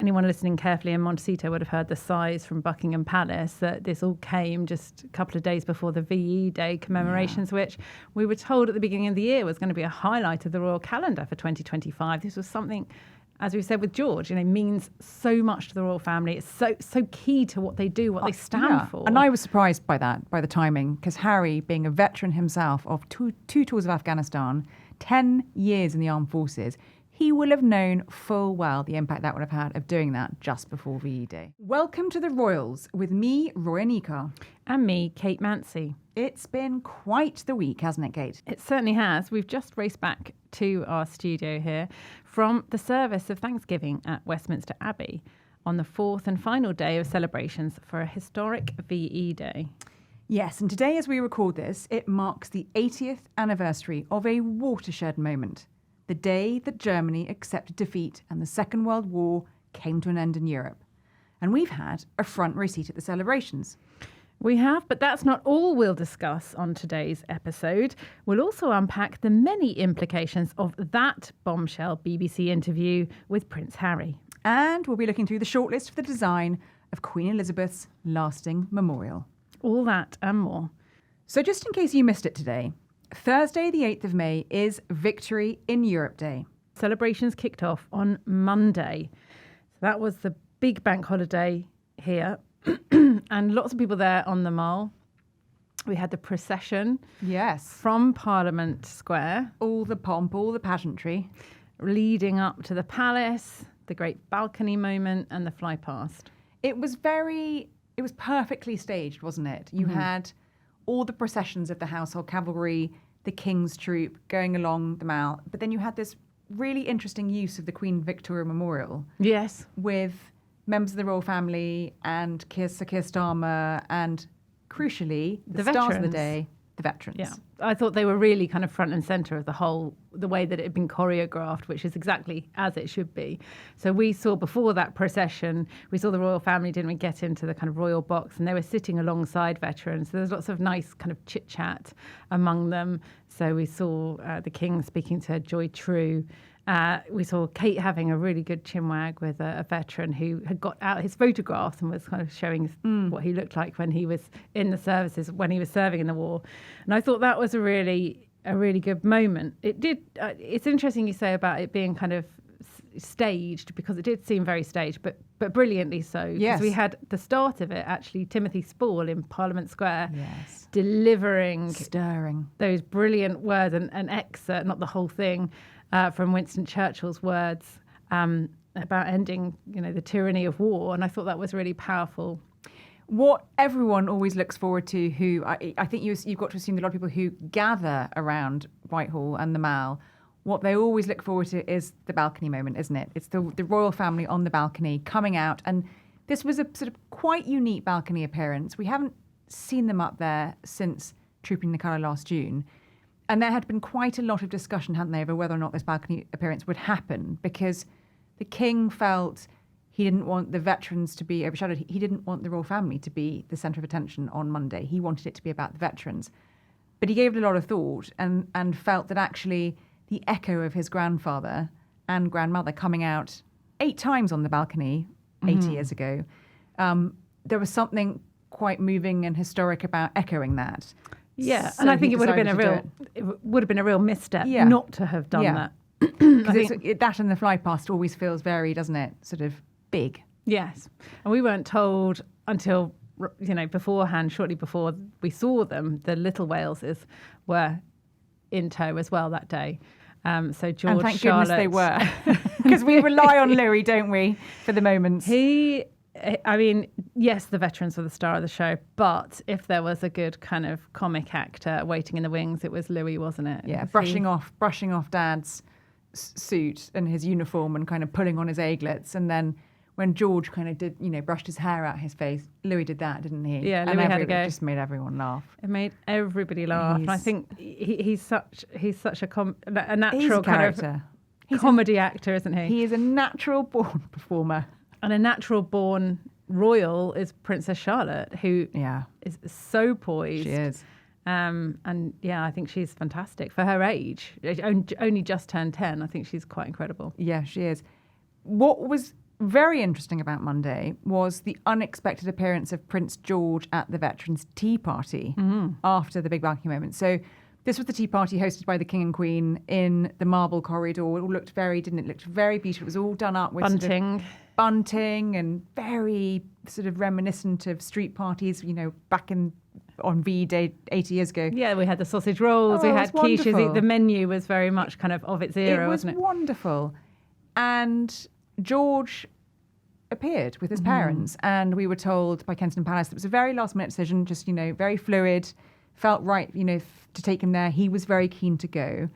anyone listening carefully in Montecito would have heard the sighs from Buckingham Palace that this all came just a couple of days before the VE Day commemorations, which we were told at the beginning of the year was going to be a highlight of the royal calendar for 2025. This was something, as we said with George, means so much to the royal family. It's so key to what they do, what they stand for. And I was surprised by that, by the timing, because Harry, being a veteran himself of two tours of Afghanistan, 10 years in the armed forces, he will have known full well the impact that would have had of doing that just before VE Day. Welcome to the Royals with me, Roya Nikkhah. And me, Kate Mansey. It's been quite the week, hasn't it, Kate? It certainly has. We've just raced back to our studio here from the service of Thanksgiving at Westminster Abbey on the fourth and final day of celebrations for a historic VE Day. Yes, and today as we record this, it marks the 80th anniversary of a watershed moment. The day that Germany accepted defeat and the Second World War came to an end in Europe. And we've had a front row seat at the celebrations. We have, but that's not all we'll discuss on today's episode. We'll also unpack the many implications of that bombshell BBC interview with Prince Harry. And we'll be looking through the shortlist for the design of Queen Elizabeth's lasting memorial. All that and more. So just in case you missed it today, Thursday, the 8th of May, is Victory in Europe Day. Celebrations kicked off on Monday. So that was the big bank holiday here. And lots of people there on the Mall. We had the procession. Yes. From Parliament Square. All the pomp, all the pageantry. Leading up to the palace, the great balcony moment and the fly past. It was perfectly staged, wasn't it? You had all the processions of the household cavalry, the King's troop going along the Mall. But then you had this really interesting use of the Queen Victoria Memorial. Yes. With members of the royal family and Sir Keir Starmer and, crucially, the stars of the day, the veterans. Yeah, I thought they were really kind of front and centre of the way that it had been choreographed, which is exactly as it should be. So we saw before that procession, we saw the royal family, didn't we, get into the kind of royal box, and they were sitting alongside veterans. So there's lots of nice kind of chit-chat among them. So we saw the King speaking to Joy True. We saw Kate having a really good chinwag with a veteran who had got out his photographs and was kind of showing what he looked like when he was in the services, when he was serving in the war. And I thought that was a really good moment. It did. It's interesting you say about it being kind of staged, because it did seem very staged, but brilliantly so. Yes. Because we had the start of it, actually, Timothy Spall in Parliament Square delivering, stirring those brilliant words, and excerpt, not the whole thing, from Winston Churchill's words about ending, the tyranny of war. And I thought that was really powerful. What everyone always looks forward to, who I think you've got to assume that a lot of people who gather around Whitehall and the Mall, what they always look forward to is the balcony moment, isn't it? It's the royal family on the balcony coming out. And this was a sort of quite unique balcony appearance. We haven't seen them up there since Trooping the Colour last June. And there had been quite a lot of discussion, hadn't there, over whether or not this balcony appearance would happen, because the King felt he didn't want the veterans to be overshadowed. He didn't want the royal family to be the centre of attention on Monday. He wanted it to be about the veterans. But he gave it a lot of thought and felt that actually the echo of his grandfather and grandmother coming out 8 times on the balcony 80 years ago, there was something quite moving and historic about echoing that. Yeah, So and I think he it would have been a real misstep not to have done that. Because that and the fly past always feels very, doesn't it, sort of big. Yes, and we weren't told until beforehand, shortly before we saw them, the little Waleses were in tow as well that day. So George, and thank Charlotte, goodness they were, because we rely on Louis, don't we, for the moments. Yes, the veterans were the star of the show, but if there was a good kind of comic actor waiting in the wings, it was Louis, wasn't it? Yeah, brushing off Dad's suit and his uniform and kind of pulling on his aglets, and then when George kind of did, brushed his hair out his face, Louis did that, didn't he? Yeah, Louis had a go. It just made everyone laugh. It made everybody laugh, and I think he's such a natural He's a kind of comedy actor, isn't he? He is a natural born performer. And a natural born royal is Princess Charlotte, who is so poised. She is. And yeah, I think she's fantastic for her age. Only just turned 10. I think she's quite incredible. Yeah, she is. What was very interesting about Monday was the unexpected appearance of Prince George at the Veterans' Tea Party after the big balcony moment. So this was the tea party hosted by the King and Queen in the marble corridor. It all looked didn't it? It looked very beautiful. It was all done up with bunting and very sort of reminiscent of street parties, back on VDay 80 years ago. Yeah, we had the sausage rolls, we had quiches. The menu was very much kind of its era, wasn't it? It was wonderful. And George appeared with his parents, and we were told by Kensington Palace it was a very last-minute decision, just, very fluid, felt right, to take him there. He was very keen to go.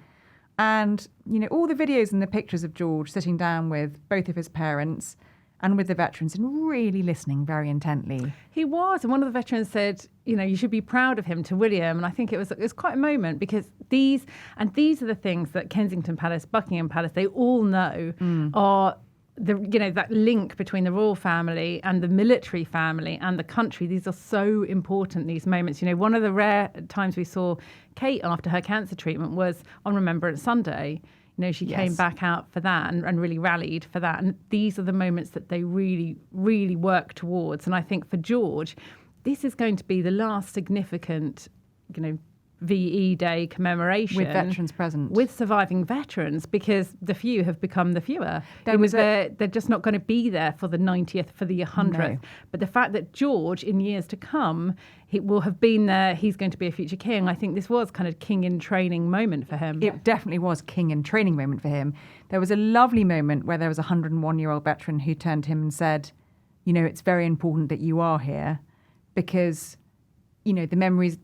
And, all the videos and the pictures of George sitting down with both of his parents and with the veterans and really listening very intently. He was. And one of the veterans said, you should be proud of him to William. And I think it was quite a moment, because these are the things that Kensington Palace, Buckingham Palace, they all know are that link between the royal family and the military family and the country. These are so important, these moments. One of the rare times we saw Kate after her cancer treatment was on Remembrance Sunday. She came back out for that and really rallied for that. And these are the moments that they really, really work towards. And I think for George, this is going to be the last significant, VE Day commemoration. With veterans present. With surviving veterans, because the few have become the fewer. They're just not going to be there for the 90th, for the 100th. No. But the fact that George, in years to come, he will have been there, he's going to be a future king. I think this was kind of king in training moment for him. It definitely was king in training moment for him. There was a lovely moment where there was a 101-year-old veteran who turned to him and said, it's very important that you are here, because the memories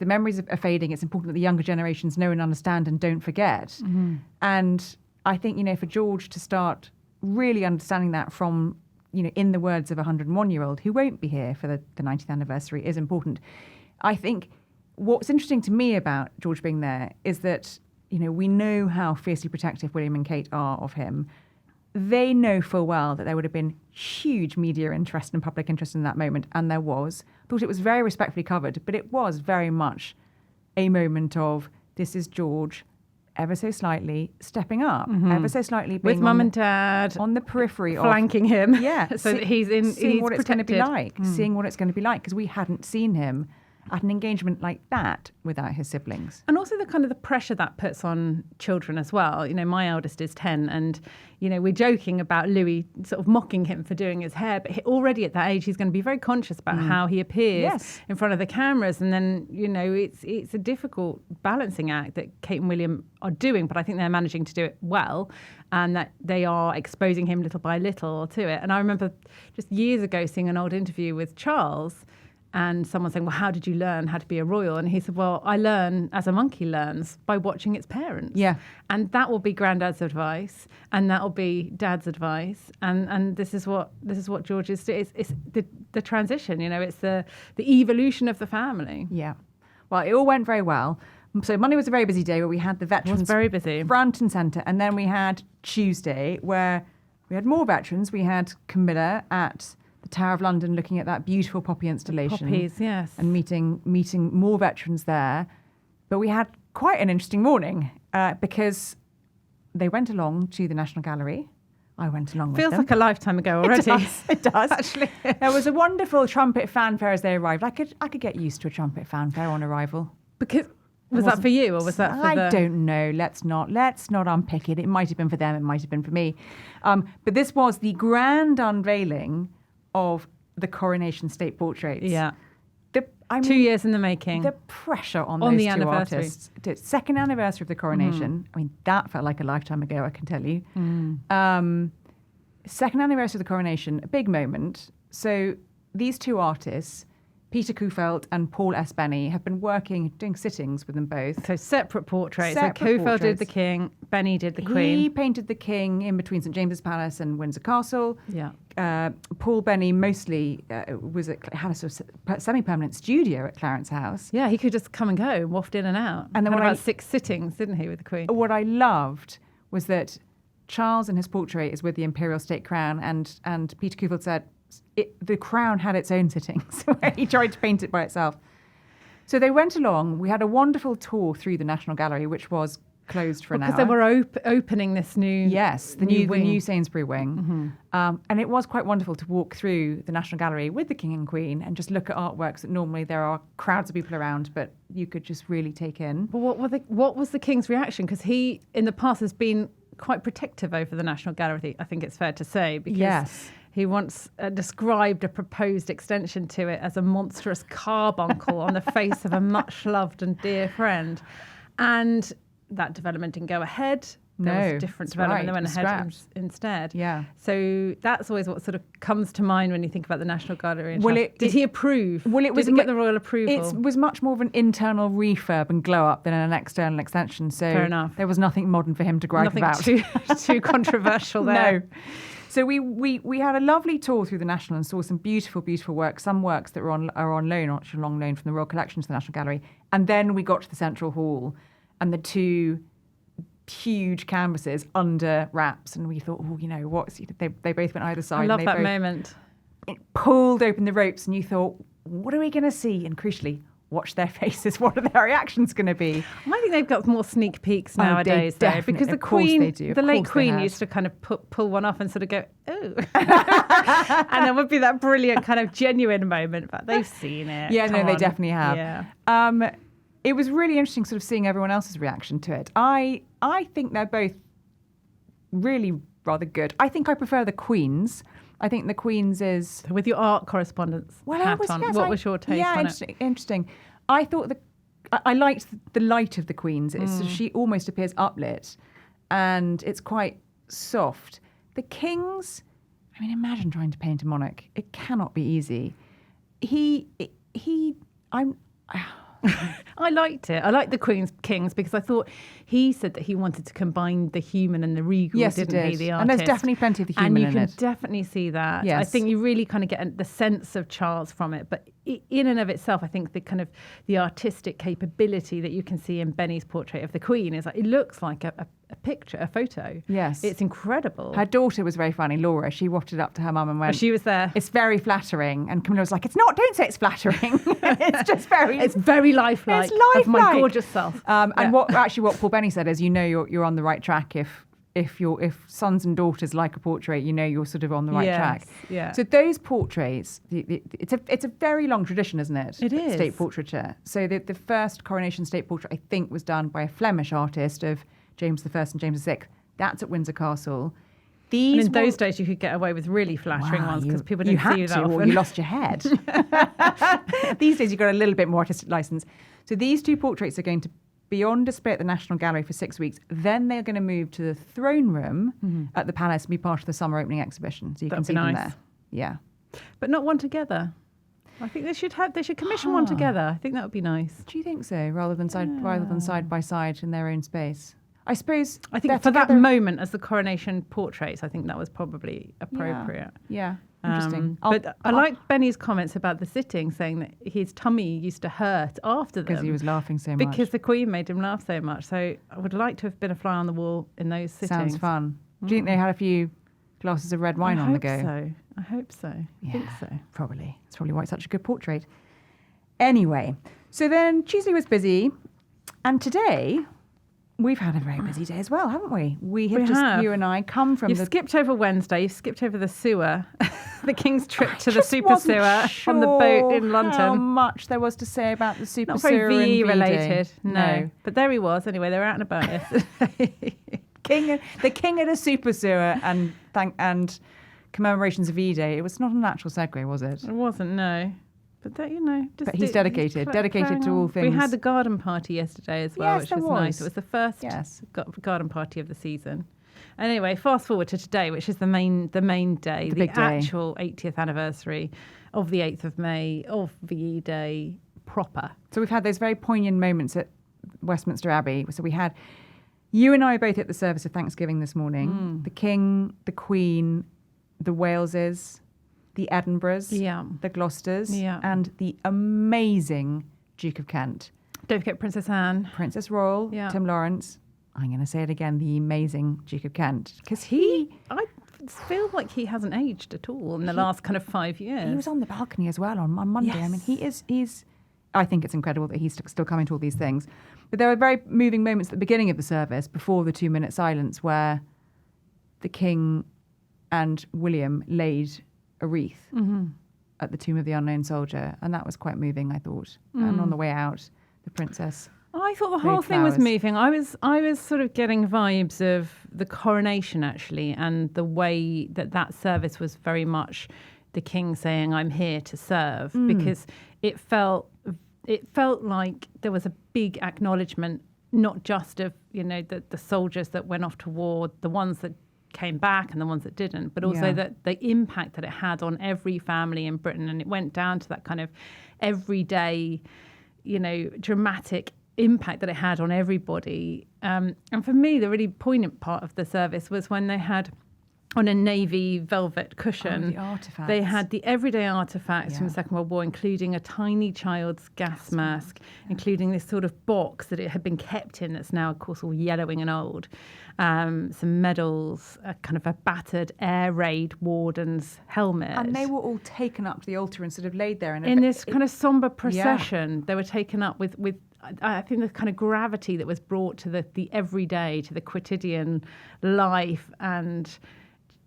are fading. It's important that the younger generations know and understand and don't forget. Mm-hmm. And I think, for George to start really understanding that from, in the words of a 101-year-old who won't be here for the 90th anniversary is important. I think what's interesting to me about George being there is that, we know how fiercely protective William and Kate are of him. They know full well that there would have been huge media interest and public interest in that moment, and there was. I thought it was very respectfully covered, but it was very much a moment of, this is George ever so slightly stepping up, ever so slightly being with mum and dad on the periphery, flanking him. Yeah, so that he's seeing what protected. It's going to be like, seeing what it's going to be like, because we hadn't seen him at an engagement like that without his siblings. And also the kind of the pressure that puts on children as well. My eldest is 10, and, we're joking about Louis sort of mocking him for doing his hair, but already at that age, he's going to be very conscious about how he appears in front of the cameras. And then, it's a difficult balancing act that Kate and William are doing, but I think they're managing to do it well, and that they are exposing him little by little to it. And I remember just years ago seeing an old interview with Charles, and someone saying, well, how did you learn how to be a royal? And he said, well, I learn as a monkey learns, by watching its parents. Yeah. And that will be granddad's advice, and that will be dad's advice. And this is what George is doing. It's the transition, it's the evolution of the family. Yeah. Well, it all went very well. So Monday was a very busy day where we had the veterans very busy. Front and centre. And then we had Tuesday where we had more veterans. We had Camilla at the Tower of London looking at that beautiful poppy installation. Poppies, yes. And meeting more veterans there. But we had quite an interesting morning because they went along to the National Gallery. I went along with them. Feels like a lifetime ago already. It does. Actually. There was a wonderful trumpet fanfare as they arrived. I could get used to a trumpet fanfare on arrival. Because was that for you, or was that for I don't know. Let's not unpick it. It might have been for them. It might have been for me. But this was the grand unveiling of the coronation state portraits. Yeah. 2 years in the making. The pressure on those the two anniversary. artists. The second anniversary of the coronation. I mean, that felt like a lifetime ago, I can tell you. Second anniversary of the coronation, a big moment. So these two artists, Peter Kufeld and Paul S. Benny, have been doing sittings with them both. So separate portraits. So Kufeld did the king, Benny did the queen. He painted the king in between St James's Palace and Windsor Castle. Yeah. Paul Benny mostly had a sort of semi-permanent studio at Clarence House. Yeah, he could just come and go, waft in and out. And then about 6 sittings, didn't he, with the queen? What I loved was that Charles in his portrait is with the imperial state crown, and Peter Kufeld said the crown had its own sittings where he tried to paint it by itself. So they went along. We had a wonderful tour through the National Gallery, which was closed for an hour. Because they were opening this new the new Sainsbury wing. And it was quite wonderful to walk through the National Gallery with the King and Queen and just look at artworks that normally there are crowds of people around, but you could just really take in. But what was the King's reaction? Because he, in the past, has been quite protective over the National Gallery, I think it's fair to say. Because he once described a proposed extension to it as a monstrous carbuncle on the face of a much-loved and dear friend. And that development didn't go ahead. There was a different development that went ahead instead. Yeah. So that's always what sort of comes to mind when you think about the National Gallery. Did he approve? Well, did he get the royal approval? It was much more of an internal refurb and glow up than an external extension. So fair enough. There was nothing modern for him to gripe about. Nothing too controversial there. No. So we had a lovely tour through the National and saw some beautiful, beautiful works. Some works that are on loan, actually long loan from the Royal Collection to the National Gallery. And then we got to the Central Hall and the two huge canvases under wraps, and we thought, they both went either side. I love that moment. It pulled open the ropes, and you thought, what are we going to see? And crucially, watch their faces. What are their reactions going to be? I think they've got more sneak peeks nowadays, though, because the Queen, the late Queen, used to kind of pull one off and sort of go, oh, and there would be that brilliant kind of genuine moment. But they've seen it. Yeah, they definitely have. Yeah. It was really interesting sort of seeing everyone else's reaction to it. I think they're both really rather good. I think I prefer the Queen's. I think the Queen's is... With your art correspondence hat on, what was your take on it? Interesting. I thought I liked the light of the Queen's. She almost appears uplit and it's quite soft. The King's, I mean, imagine trying to paint a monarch. It cannot be easy. I liked it. I liked the King's because I thought he said that he wanted to combine the human and the regal, didn't he, the artist? And there's definitely plenty of the human in it. And you can definitely see that. Yes. I think you really kind of get the sense of Charles from it. But in and of itself, I think the kind of the artistic capability that you can see in Benny's portrait of the Queen is like, it looks like a picture, a photo. Yes. It's incredible. Her daughter was very funny, Laura. She wafted up to her mum and went... she was there. It's very flattering. And Camilla was like, it's not, don't say it's flattering. It's just very... It's very lifelike. It's lifelike. Of my gorgeous self. And what Paul Benny said is, you're on the right track if sons and daughters like a portrait, you're sort of on the right track. Yeah. So those portraits, it's a very long tradition, isn't it? It is. State portraiture. So the first coronation state portrait, I think, was done by a Flemish artist of James I and James VI. That's at Windsor Castle. And in those days, you could get away with really flattering ones because people didn't see you that often. Or you lost your head. These days, you've got a little bit more artistic license. So these two portraits are going to be on display at the National Gallery for 6 weeks. Then they're going to move to the throne room at the Palace and be part of the summer opening exhibition. So you can see them there. Yeah. But not one together. I think they should commission one together. I think that would be nice. Do you think so? Rather than side by side in their own space. I think for that moment as the coronation portraits, I think that was probably appropriate. Yeah. Interesting. But I liked Benny's comments about the sitting, saying that his tummy used to hurt after them. Because he was laughing so much. Because the Queen made him laugh so much. So I would like to have been a fly on the wall in those sittings. Sounds fun. Do you think they had a few glasses of red wine on the go? I hope so. I think so. Probably. It's probably why it's such a good portrait. Anyway, so then Tuesday was busy. And today... we've had a very busy day as well, haven't we? You and I come from You've skipped over Wednesday. You've skipped over the sewer, the King's trip to the super sewer on the boat in London. How much there was to say about the super Not sewer very VE and related. No. But there he was. Anyway, they were out and about yesterday. The king at a super sewer and commemorations of VDay. It was not a natural segue, was it? It wasn't, no. But that, but he's dedicated to all things. We had the garden party yesterday as well, which was nice. It was the first garden party of the season. Anyway, fast forward to today, which is the main day, the actual 80th anniversary of the 8th of May of VDay proper. So we've had those very poignant moments at Westminster Abbey. So we had you and I both at the service of Thanksgiving this morning. The King, the Queen, the Waleses, the Edinburghs, the Gloucesters, and the amazing Duke of Kent. Don't forget Princess Anne. Princess Royal, Tim Lawrence. I'm going to say it again, the amazing Duke of Kent. Because I feel like he hasn't aged at all in the last kind of 5 years. He was on the balcony as well on Monday. Yes. I mean, I think it's incredible that he's still coming to all these things. But there were very moving moments at the beginning of the service, before the 2-minute silence, where the King and William laid a wreath at the tomb of the unknown soldier. And that was quite moving, I thought. And on the way out, the princess... I thought the whole thing was moving. I was sort of getting vibes of the coronation, actually, and the way that service was very much the King saying, "I'm here to serve," because it felt like there was a big acknowledgement, not just of the soldiers that went off to war, the ones that came back and the ones that didn't, but also that the impact that it had on every family in Britain, and it went down to that kind of everyday, dramatic impact that it had on everybody. And for me, the really poignant part of the service was when they had, on a navy velvet cushion, the artifacts. They had the everyday artifacts from the Second World War, including a tiny child's gas mask, including this sort of box that it had been kept in that's now, of course, all yellowing and old, some medals, a kind of a battered air raid warden's helmet. And they were all taken up to the altar and sort of laid there. In this kind of sombre procession, they were taken up with I think the kind of gravity that was brought to the everyday, to the quotidian life, and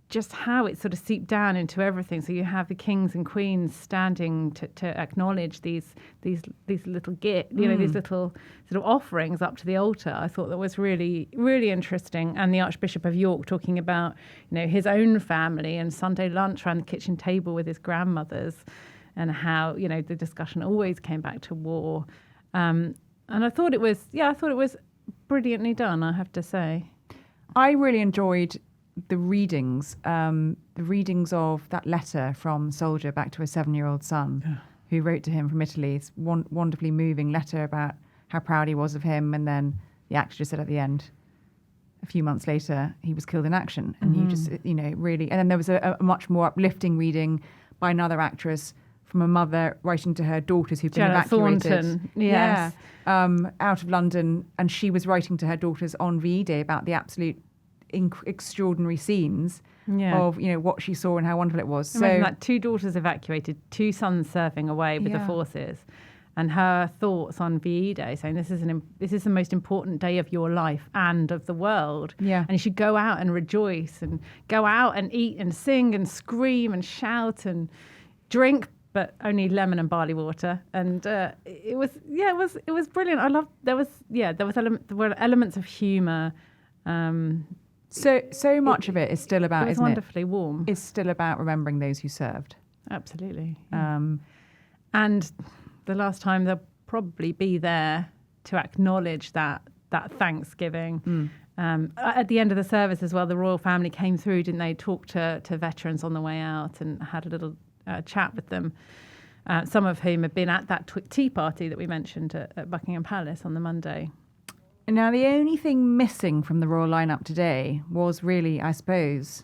just how it sort of seeped down into everything. So you have the kings and queens standing to acknowledge these little gifts, these little sort of offerings up to the altar. I thought that was really, really interesting. And the Archbishop of York talking about, his own family and Sunday lunch around the kitchen table with his grandmothers, and how, the discussion always came back to war. And I thought it was brilliantly done, I have to say. I really enjoyed the readings of that letter from the soldier back to a 7-year-old son who wrote to him from Italy. It's wonderfully moving letter about how proud he was of him. And then the actor just said at the end, a few months later, he was killed in action. And you just, really... And then there was a much more uplifting reading by another actress, from a mother writing to her daughters who've been evacuated. Thornton, yes. Out of London, and she was writing to her daughters on VDay about the absolute extraordinary scenes of what she saw and how wonderful it was. Imagine that, 2 daughters evacuated, 2 sons serving away with the forces, and her thoughts on VDay saying this is the most important day of your life and of the world. And you should go out and rejoice, and go out and eat and sing and scream and shout and drink, but only lemon and barley water. And it was brilliant. I loved, there were elements of humour. So much of it is still about, isn't it? Wonderfully warm. It's still about remembering those who served. Absolutely. And the last time they'll probably be there to acknowledge that Thanksgiving. At the end of the service as well, the royal family came through, didn't they? Talked to veterans on the way out and had a little chat with them, some of whom had been at that tea party that we mentioned at Buckingham Palace on the Monday. Now, the only thing missing from the royal lineup today was really, I suppose,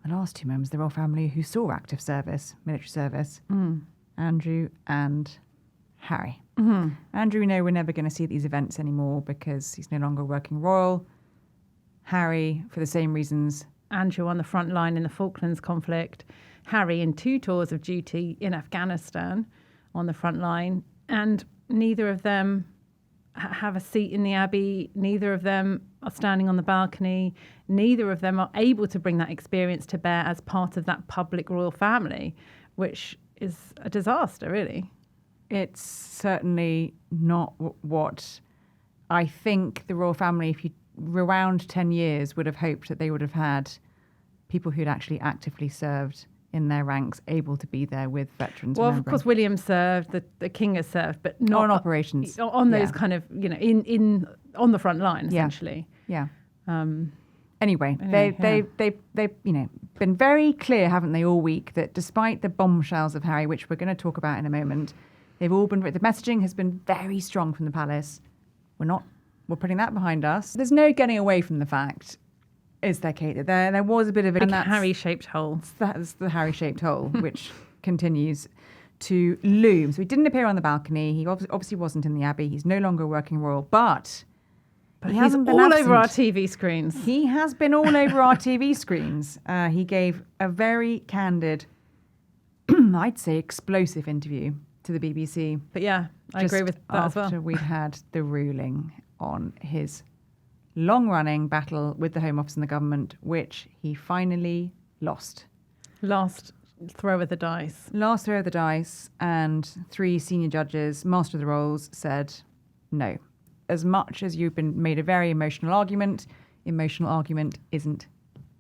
the last 2 members of the royal family who saw active service, military service, Andrew and Harry. Andrew, we're never going to see at these events anymore because he's no longer working royal. Harry, for the same reasons. Andrew on the front line in the Falklands conflict. Harry in 2 tours of duty in Afghanistan on the front line, and neither of them have a seat in the Abbey. Neither of them are standing on the balcony. Neither of them are able to bring that experience to bear as part of that public royal family, which is a disaster, really. It's certainly not what I think the royal family, if you rewound 10 years, would have hoped that they would have had people who'd actually actively served in their ranks, able to be there with veterans. Well, of course, William served, the King has served, but not on operations. On those kind of, in on the front line, essentially. Yeah. Anyway, they've been very clear, haven't they, all week, that despite the bombshells of Harry, which we're going to talk about in a moment, the messaging has been very strong from the palace. We're putting that behind us. There's no getting away from the fact, is there, Kate, that there was a bit of a Harry-shaped hole. That's the Harry-shaped hole, which continues to loom. So he didn't appear on the balcony. He obviously wasn't in the Abbey. He's no longer working royal, but he hasn't been all absent. over our TV screens. He has been all over our TV screens. He gave a very candid, I'd say explosive interview to the BBC. But yeah, I agree with that as well. After we'd had the ruling on his long-running battle with the Home Office and the government, which he finally lost. Last throw of the dice. Last throw of the dice, and 3 senior judges, master of the rolls, said no. As much as you've been made a very emotional argument isn't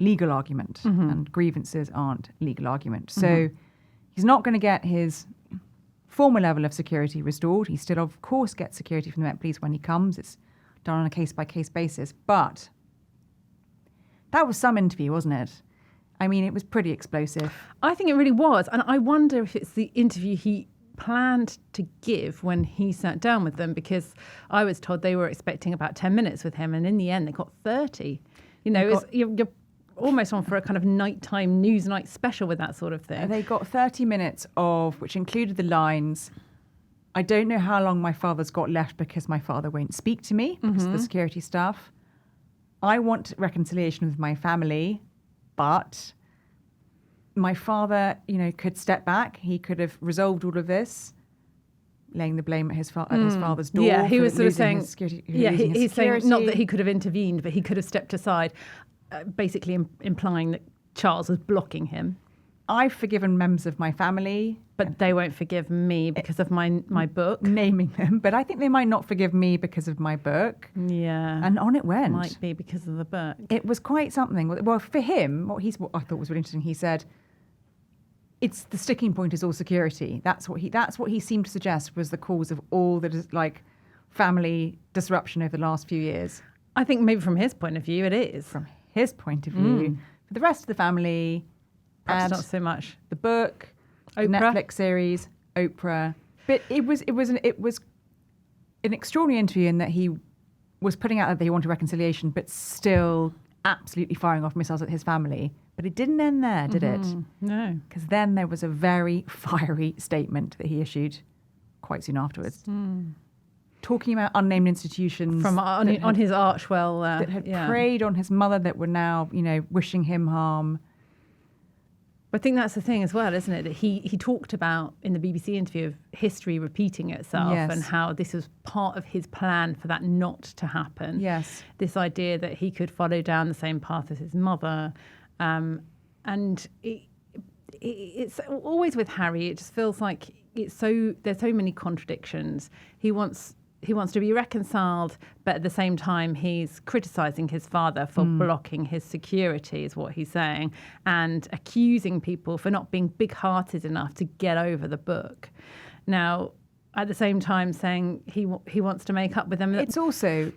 legal argument, and grievances aren't legal argument. So he's not going to get his former level of security restored. He still, of course, gets security from the Met Police when he comes. It's done on a case-by-case basis. But that was some interview, wasn't it? I mean, it was pretty explosive. I think it really was. And I wonder if it's the interview he planned to give when he sat down with them, because I was told they were expecting about 10 minutes with him. And in the end, they got 30. You know, you're almost on for a kind of nighttime news night special with that sort of thing. They got 30 minutes of, which included the lines, I don't know how long my father's got left because my father won't speak to me because of the security stuff. I want reconciliation with my family, but my father, you know, could step back. He could have resolved all of this, laying the blame at his father's door. Yeah, he was sort of saying, he's saying not that he could have intervened, but he could have stepped aside, basically implying that Charles was blocking him. I've forgiven members of my family. But they won't forgive me because of my book. Naming them. But I think they might not forgive me because of my book. Yeah. And on it went. Might be because of the book. It was quite something. Well, for him, what I thought was really interesting, he said, it's the sticking point is all security. That's what he seemed to suggest was the cause of all the family disruption over the last few years. I think maybe from his point of view, it is. From his point of view. For the rest of the family, perhaps not so much. The book, Oprah. Netflix series, Oprah. But it was an extraordinary interview in that he was putting out that he wanted reconciliation, but still absolutely firing off missiles at his family. But it didn't end there, did it? No. Because then there was a very fiery statement that he issued quite soon afterwards. Talking about unnamed institutions. From on his Archwell. That had preyed on his mother, that were now, you know, wishing him harm. I think that's the thing as well, isn't it? That he talked about in the BBC interview of history repeating itself, and how this was part of his plan for that not to happen. Yes. This idea that he could follow down the same path as his mother. And it's always with Harry, it just feels like there's so many contradictions. He wants to be reconciled, but at the same time, he's criticising his father for blocking his security, is what he's saying, and accusing people for not being big-hearted enough to get over the book. Now, at the same time, saying he wants to make up with them. It's also,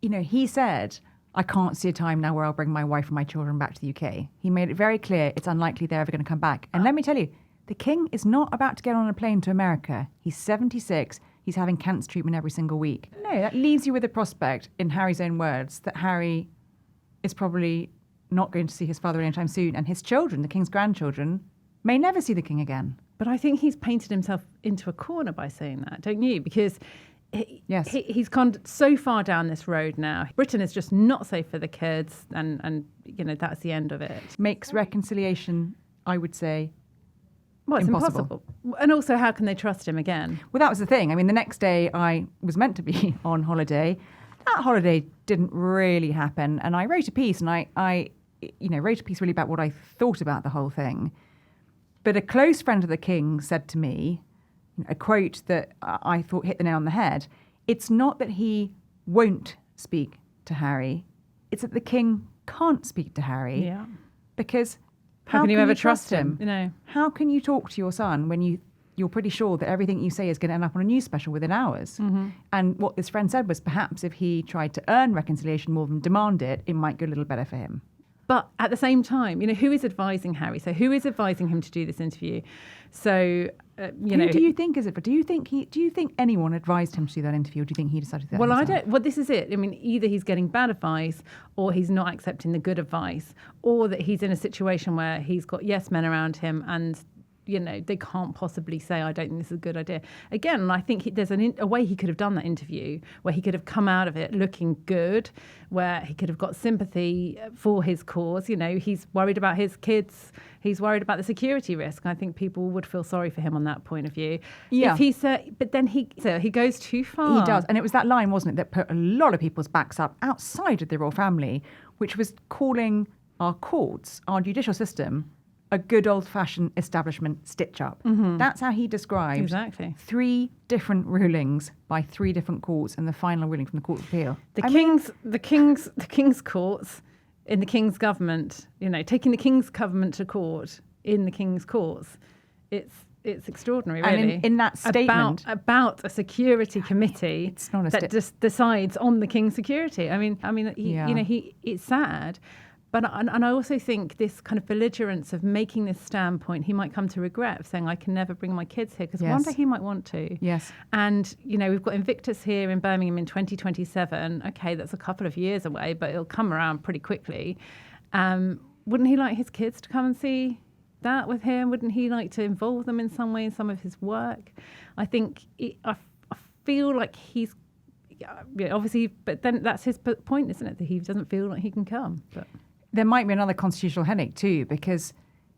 you know, he said, I can't see a time now where I'll bring my wife and my children back to the UK. He made it very clear it's unlikely they're ever going to come back. And let me tell you, the king is not about to get on a plane to America. He's 76. He's having cancer treatment every single week. No, that leaves you with a prospect, in Harry's own words, that Harry is probably not going to see his father anytime soon, and his children, the king's grandchildren, may never see the king again. But I think he's painted himself into a corner by saying that, don't you? Because he's gone so far down this road now. Britain is just not safe for the kids, and you know, that's the end of it. Makes reconciliation, I would say, well, it's impossible. And also, how can they trust him again? Well, that was the thing. I mean, the next day I was meant to be on holiday. That holiday didn't really happen. And I wrote a piece, and I wrote a piece really about what I thought about the whole thing. But a close friend of the king said to me, a quote that I thought hit the nail on the head. It's not that he won't speak to Harry. It's that the king can't speak to Harry. Yeah. Because how can you ever trust him? You know, how can you talk to your son when you're pretty sure that everything you say is going to end up on a news special within hours? And what this friend said was, perhaps if he tried to earn reconciliation more than demand it, it might go a little better for him. But at the same time, you know, who is advising Harry? So who is advising him to do this interview? So who do you think is it? But do you think anyone advised him to do that interview, or do you think he decided to do that himself? I don't. Well, this is it. I mean, either he's getting bad advice, or he's not accepting the good advice, or that he's in a situation where he's got yes men around him, and you know, they can't possibly say, I don't think this is a good idea. Again, I think there's a way he could have done that interview where he could have come out of it looking good, where he could have got sympathy for his cause. You know, he's worried about his kids he's worried about the security risk. I think people would feel sorry for him on that point of view. Yeah. If he said, but then he goes too far. He does. And it was that line, wasn't it, that put a lot of people's backs up outside of the royal family, which was calling our courts, our judicial system, a good old-fashioned establishment stitch-up. That's how he describes Exactly. 3 different rulings by 3 different courts and the final ruling from the Court of Appeal. The King's courts in the King's government, taking the King's government to court in the King's courts, it's extraordinary, really. And in that statement about a security committee it's not that just decides on the King's security. It's sad. But and I also think this kind of belligerence of making this standpoint, he might come to regret, saying, I can never bring my kids here, because one day he might want to. Yes. And, we've got Invictus here in Birmingham in 2027. Okay, that's a couple of years away, but it'll come around pretty quickly. Wouldn't he like his kids to come and see that with him? Wouldn't he like to involve them in some way in some of his work? I think, I feel like he's, obviously, but then that's his point, isn't it? That he doesn't feel like he can come. But there might be another constitutional headache too, because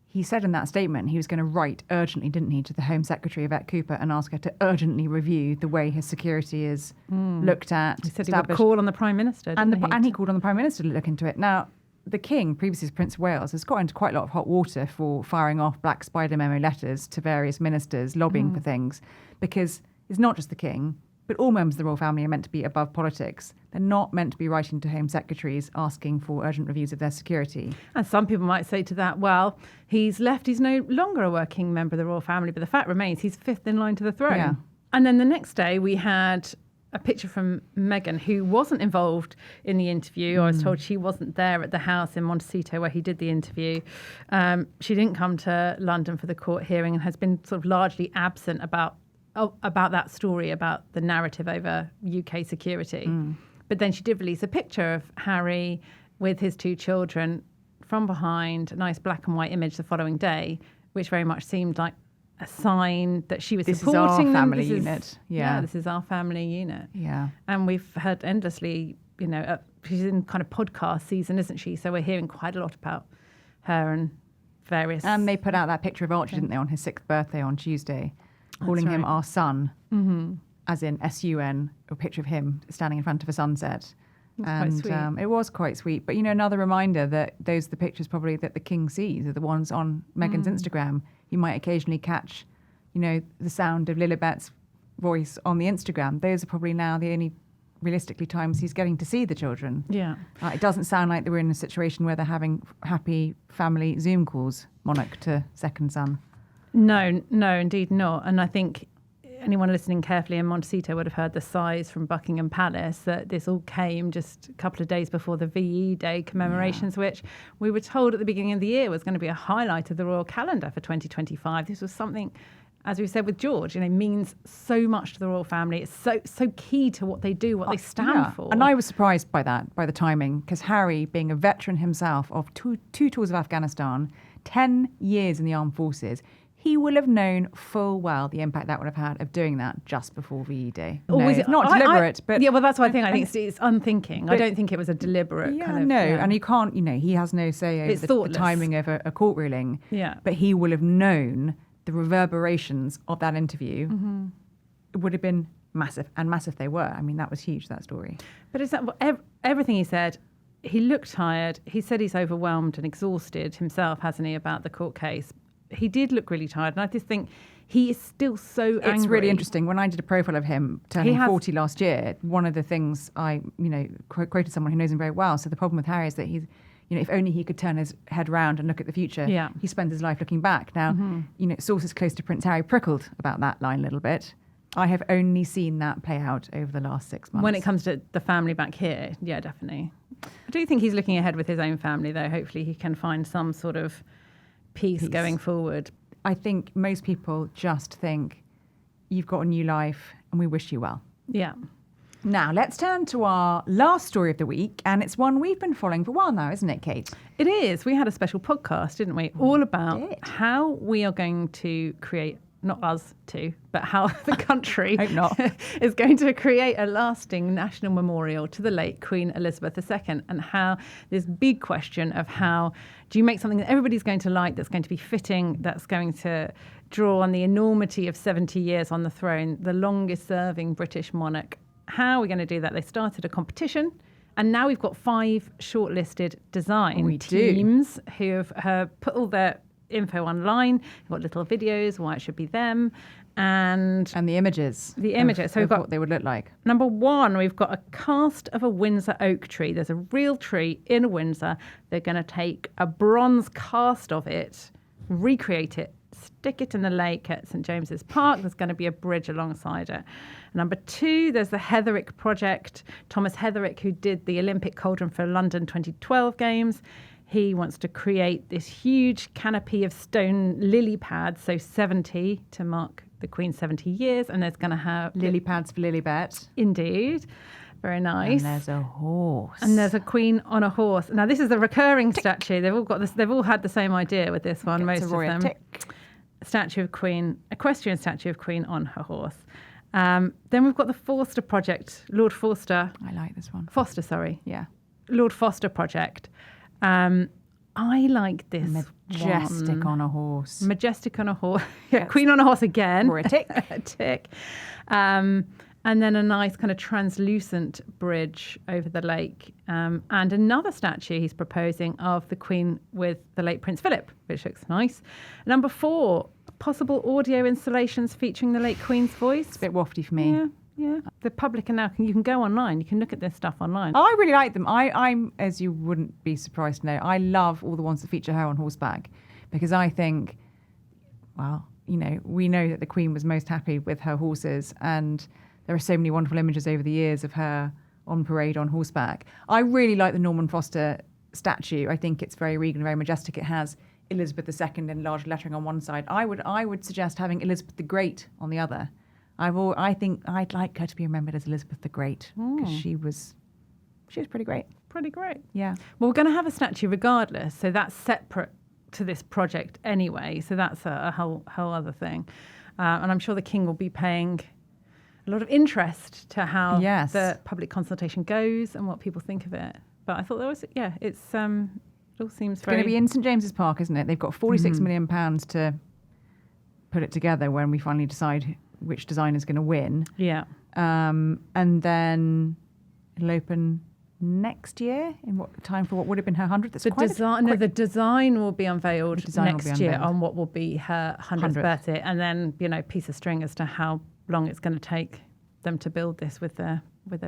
he said in that statement he was going to write urgently, didn't he, to the Home Secretary, Yvette Cooper, and ask her to urgently review the way his security is looked at. He said he would call on the Prime Minister, and he called on the Prime Minister to look into it. Now, the King, previously as Prince of Wales, has got into quite a lot of hot water for firing off Black Spider memo letters to various ministers lobbying for things, because it's not just the King, but all members of the royal family are meant to be above politics. They're not meant to be writing to Home Secretaries asking for urgent reviews of their security. And some people might say to that, well, he's left, he's no longer a working member of the royal family, but the fact remains he's 5th in line to the throne. Yeah. And then the next day we had a picture from Meghan, who wasn't involved in the interview. I was told she wasn't there at the house in Montecito where he did the interview. She didn't come to London for the court hearing and has been sort of largely absent about that story, about the narrative over UK security. But then she did release a picture of Harry with his 2 children from behind, a nice black and white image the following day, which very much seemed like a sign that she was supporting them. Family unit. Yeah, this is our family unit. Yeah. And we've heard endlessly, she's in kind of podcast season, isn't she? So we're hearing quite a lot about her and various... And they put out that picture of Archie, didn't they, on his 6th birthday on Tuesday, calling him our son, as in S-U-N, a picture of him standing in front of a sunset. Quite sweet. It was quite sweet. But, another reminder that those are the pictures probably that the King sees, are the ones on Meghan's Instagram. You might occasionally catch, the sound of Lilibet's voice on the Instagram. Those are probably now the only, realistically, times he's getting to see the children. Yeah. It doesn't sound like they were in a situation where they're having happy family Zoom calls, monarch to second son. No, indeed not. And I think anyone listening carefully in Montecito would have heard the sighs from Buckingham Palace that this all came just a couple of days before the VDay commemorations, which we were told at the beginning of the year was going to be a highlight of the royal calendar for 2025. This was something, as we said with George, means so much to the royal family. It's so key to what they do, what they stand for. And I was surprised by that, by the timing, because Harry, being a veteran himself of two tours of Afghanistan, 10 years in the armed forces, he will have known full well the impact that would have had of doing that just before VE Day. It's not deliberate, but... Yeah, well, that's what I think. I think it's unthinking. I don't think it was a deliberate kind of... And you can't, he has no say over the timing of a court ruling. Yeah. But he will have known the reverberations of that interview. It would have been massive, and massive they were. That was huge, that story. But is that everything he said? He looked tired. He said he's overwhelmed and exhausted himself, hasn't he, about the court case? He did look really tired, and I just think he is still so angry. It's really interesting. When I did a profile of him turning 40 last year, one of the things I, quoted someone who knows him very well. So the problem with Harry is that he's, if only he could turn his head around and look at the future. Yeah. He spends his life looking back. Now, sources close to Prince Harry prickled about that line a little bit. I have only seen that play out over the last 6 months. When it comes to the family back here, yeah, definitely. I do think he's looking ahead with his own family, though. Hopefully he can find some sort of peace going forward. I think most people just think you've got a new life and we wish you well. Yeah. Now, let's turn to our last story of the week, and it's one we've been following for a while now, isn't it, Kate? It is. We had a special podcast, didn't we? All about how we are going to create not us two, but how the country Hope not. is going to create a lasting national memorial to the late Queen Elizabeth II, and how this big question of how do you make something that everybody's going to like, that's going to be fitting, that's going to draw on the enormity of 70 years on the throne, the longest serving British monarch. How are we going to do that? They started a competition, and now we've got 5 shortlisted design teams who have put all their info online. We've got little videos why it should be them, and the images. So we've got what they would look like. Number 1, we've got a cast of a Windsor oak tree. There's a real tree in Windsor. They're going to take a bronze cast of it, recreate it, stick it in the lake at St James's Park. There's going to be a bridge alongside it. Number 2, there's the Heatherick project. Thomas Heatherick, who did the Olympic cauldron for London 2012 Games, he wants to create this huge canopy of stone lily pads, so 70 to mark the Queen's 70 years, and there's going to have Lily pads for Lilibet. Indeed. Very nice. And there's a horse. And there's a queen on a horse. Now, this is a recurring statue. They've all got this. They've all had the same idea with this one. Most of Roya them. tick. Statue of Queen, equestrian statue of Queen on her horse. Then we've got the Forster project, Lord Forster. I like this one. Foster, sorry. Yeah. Lord Foster project. I like this Majestic one. on a horse. Majestic on a horse. Yeah, Yes. Queen on a horse again. Or a tick. A tick. And then a nice kind of translucent bridge over the lake. And another statue he's proposing of the Queen with the late Prince Philip, which looks nice. Number 4, possible audio installations featuring the late Queen's voice. It's a bit wafty for me. Yeah. The public are now, you can go online. You can look at this stuff online. I really like them. I'm, as you wouldn't be surprised to know, I love all the ones that feature her on horseback, because I think, well, we know that the Queen was most happy with her horses, and there are so many wonderful images over the years of her on parade on horseback. I really like the Norman Foster statue. I think it's very regal and very majestic. It has Elizabeth II in large lettering on one side. I would suggest having Elizabeth the Great on the other. I think I'd like her to be remembered as Elizabeth the Great, because she was pretty great. Pretty great. Yeah. Well, we're going to have a statue regardless, so that's separate to this project anyway. So that's a whole other thing, and I'm sure the King will be paying a lot of interest to how the public consultation goes and what people think of it. But I thought it all seems It's going to be in St James's Park, isn't it? They've got £46 million to put it together when we finally decide which design is going to win. Yeah. And then it'll open next year in what time for what would have been her 100th? The design will be unveiled next year on what will be her 100th birthday, and then piece of string as to how long it's going to take them to build this with their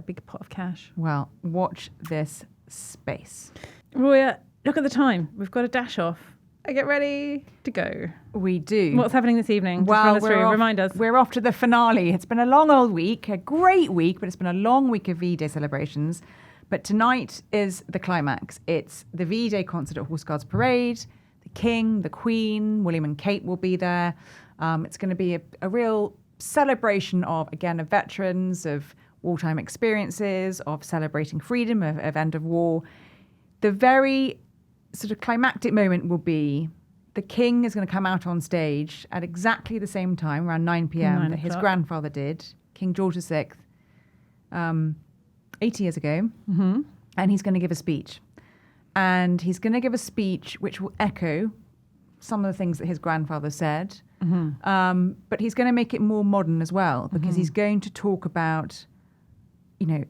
big pot of cash. Well, watch this space. Roya, look at the time. We've got to dash off. I get ready to go. We do. What's happening this evening? Well, remind us. We're off to the finale. It's been a long old week, a great week, but it's been a long week of VDay celebrations. But tonight is the climax. It's the VDay Concert at Horse Guards Parade. The King, the Queen, William and Kate will be there. It's going to be a real celebration of veterans, of wartime experiences, of celebrating freedom, of end of war. The very sort of climactic moment will be the King is going to come out on stage at exactly the same time, around 9 p.m. that his grandfather did, King George VI, 80 years ago. Mm-hmm. And he's going to give a speech. And he's going to give a speech which will echo some of the things that his grandfather said. Mm-hmm. But he's going to make it more modern as well, because he's going to talk about,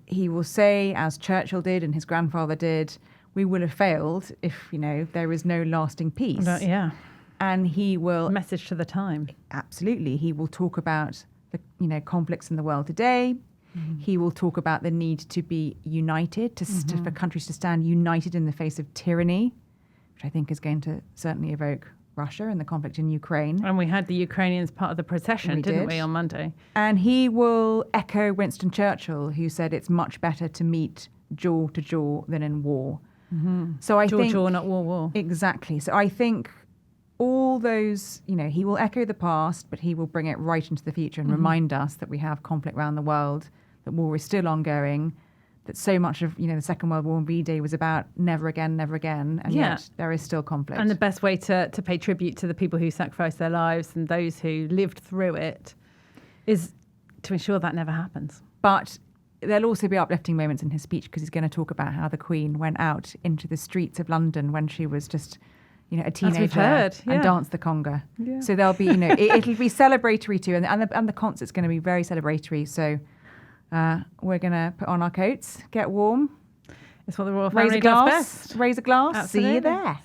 he will say, as Churchill did and his grandfather did, we will have failed if, there is no lasting peace. Yeah. And he will... Message to the time. Absolutely. He will talk about the, conflicts in the world today. Mm-hmm. He will talk about the need to be united, for countries to stand united in the face of tyranny, which I think is going to certainly evoke Russia and the conflict in Ukraine. And we had the Ukrainians part of the procession, didn't we, on Monday? And he will echo Winston Churchill, who said it's much better to meet jaw to jaw than in war. Mm-hmm. So I think... Jaw, not war. Exactly. So I think all those, he will echo the past, but he will bring it right into the future and remind us that we have conflict around the world, that war is still ongoing, that so much of the Second World War and VDay was about never again, and yet there is still conflict. And the best way to pay tribute to the people who sacrificed their lives and those who lived through it is to ensure that never happens. But there'll also be uplifting moments in his speech because he's going to talk about how the Queen went out into the streets of London when she was just a teenager and danced the conga. Yeah. So there'll be it'll be celebratory too, and the concert's going to be very celebratory. So we're going to put on our coats, get warm, it's what the royal family does best. Raise a glass. Absolutely. See you there.